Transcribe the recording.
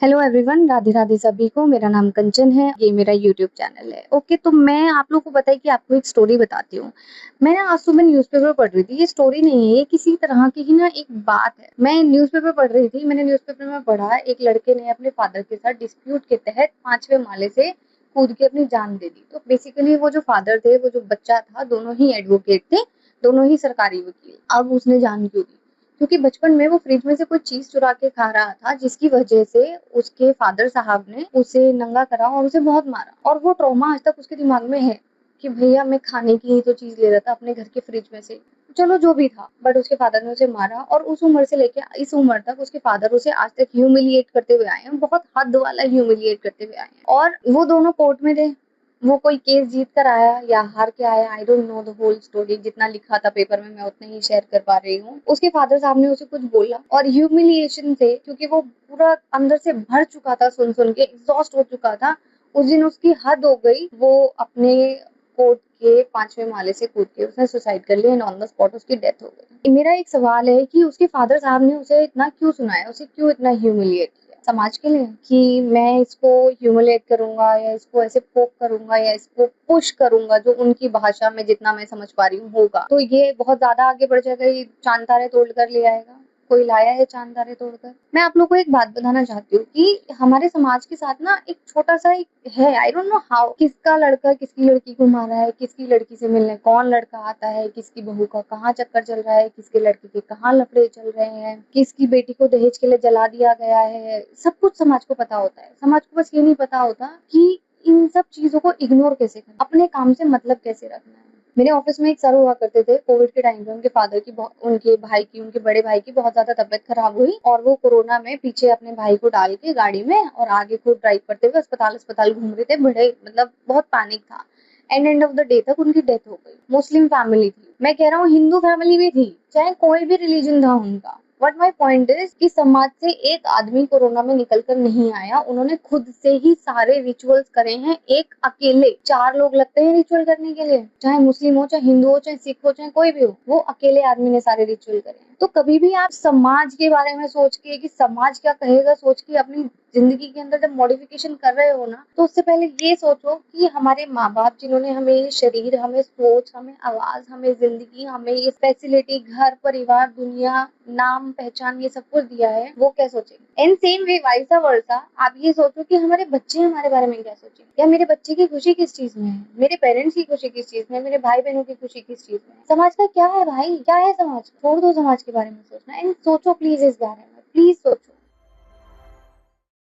Hello everyone, Radhe Radhe सभी को। मेरा नाम कंचन है, ये मेरा यूट्यूब चैनल है। ओके, तो मैं आप लोगों को बताइए कि आपको एक स्टोरी बताती हूँ। मैं ना आज सुबह न्यूज़पेपर पढ़ रही थी। ये स्टोरी नहीं है, ये किसी तरह की ही ना एक बात है। मैं न्यूज़पेपर पढ़ रही थी, मैंने न्यूज़पेपर में पढ़ा एक लड़के ने अपने फादर के साथ डिस्प्यूट के तहत 5वें माले से कूद के अपनी जान दे दी। तो बेसिकली वो जो फादर थे, वो जो बच्चा था, दोनों ही एडवोकेट थे, दोनों ही सरकारी वकील। अब उसने जान क्यों दी? क्योंकि बचपन में वो फ्रिज में से कोई चीज चुरा के खा रहा था, जिसकी वजह से उसके फादर साहब ने उसे नंगा करा और उसे बहुत मारा। और वो ट्रॉमा आज तक उसके दिमाग में है कि भैया मैं खाने की ही तो चीज ले रहा था अपने घर के फ्रिज में से। चलो जो भी था, बट उसके फादर ने उसे मारा और उस उम्र से लेके इस उम्र तक उसके फादर उसे आज तक ह्यूमिलिएट करते हुए आए हैं, बहुत हद वाला ह्यूमिलिएट करते हुए आए हैं। और वो दोनों कोर्ट में थे। वो कोई केस जीत कर आया या हार के आया, I don't know the whole story. जितना लिखा था पेपर में मैं उतना ही शेयर कर पा रही हूँ। उसके फादर साहब ने उसे कुछ बोला और ह्यूमिलिएशन से, क्योंकि वो पूरा अंदर से भर चुका था, सुन के एग्जॉस्ट हो चुका था। उस दिन उसकी हद हो गई। वो अपने कोर्ट के 5वें माले से कूद के उसने सुसाइड कर लिया एंड ऑन द स्पॉट उसकी डेथ हो गई। मेरा एक सवाल है कि उसके फादर साहब ने उसे इतना क्यों सुनाया, उसे क्यों इतना ह्यूमिलिएट किया? समाज के लिए कि मैं इसको ह्यूमिलेट करूंगा या इसको ऐसे पोक करूंगा या इसको पुश करूंगा, जो उनकी भाषा में जितना मैं समझ पा रही हूँ होगा, तो ये बहुत ज्यादा आगे बढ़ जाएगा, ये चांद तारे तोड़ कर ले आएगा। कोई लाया है चांद तारे तोड़कर? मैं आप लोग को एक बात बताना चाहती हूँ कि हमारे समाज के साथ ना एक छोटा सा एक है, आई डोंट नो हाउ, किसका लड़का किसकी लड़की को मारा है, किसकी लड़की से मिलने कौन लड़का आता है, किसकी बहू का कहाँ चक्कर चल रहा है, किसके लड़के के कहाँ लफड़े चल रहे हैं, किसकी बेटी को दहेज के लिए जला दिया गया है। सब कुछ समाज को पता होता है। समाज को बस ये नहीं पता होता कि इन सब चीजों को इग्नोर कैसे करना, अपने काम से मतलब कैसे रखना है। मेरे ऑफिस में एक सर हुआ करते थे। कोविड के टाइम पे उनके फादर की उनके बड़े भाई की बहुत ज्यादा तबियत खराब हुई और वो कोरोना में पीछे अपने भाई को डाल के गाड़ी में और आगे खुद ड्राइव करते हुए अस्पताल अस्पताल घूम रहे थे। बड़े मतलब बहुत पैनिक था। एंड ऑफ द डे तक उनकी डेथ हो गई। मुस्लिम फैमिली थी, मैं कह रहा हूँ हिंदू फैमिली भी थी, चाहे कोई भी रिलीजन था उनका। बट माई पॉइंट इज कि समाज से एक आदमी कोरोना में निकल कर नहीं आया। उन्होंने खुद से ही सारे रिचुअल्स करे हैं। एक अकेले 4 लोग लगते हैं रिचुअल करने के लिए, चाहे मुस्लिम हो, चाहे हिंदू हो, चाहे सिख हो, चाहे कोई भी हो, वो अकेले आदमी ने सारे रिचुअल करे हैं। तो कभी भी आप समाज के बारे में सोच के कि समाज क्या कहेगा सोच के अपनी जिंदगी के अंदर जब मॉडिफिकेशन कर रहे हो ना, तो उससे पहले ये सोचो कि हमारे माँ बाप जिन्होंने हमें ये शरीर, हमें सोच, हमें आवाज, हमें जिंदगी, हमें ये फैसिलिटी, घर परिवार दुनिया, नाम पहचान, ये सब कुछ दिया है, वो क्या सोचेंगे। एंड सेम वे वाइसा वर्सा आप ये सोचो कि हमारे बच्चे हमारे बारे में क्या सोचेंगे, या मेरे बच्चे की खुशी किस चीज में है, मेरे पेरेंट्स की खुशी किस चीज में है, मेरे भाई बहनों की खुशी किस चीज में है। समाज का क्या है भाई, क्या है समाज? छोड़ दो समाज के बारे में सोचना एंड सोचो प्लीज इस बारे में, प्लीज सोचो।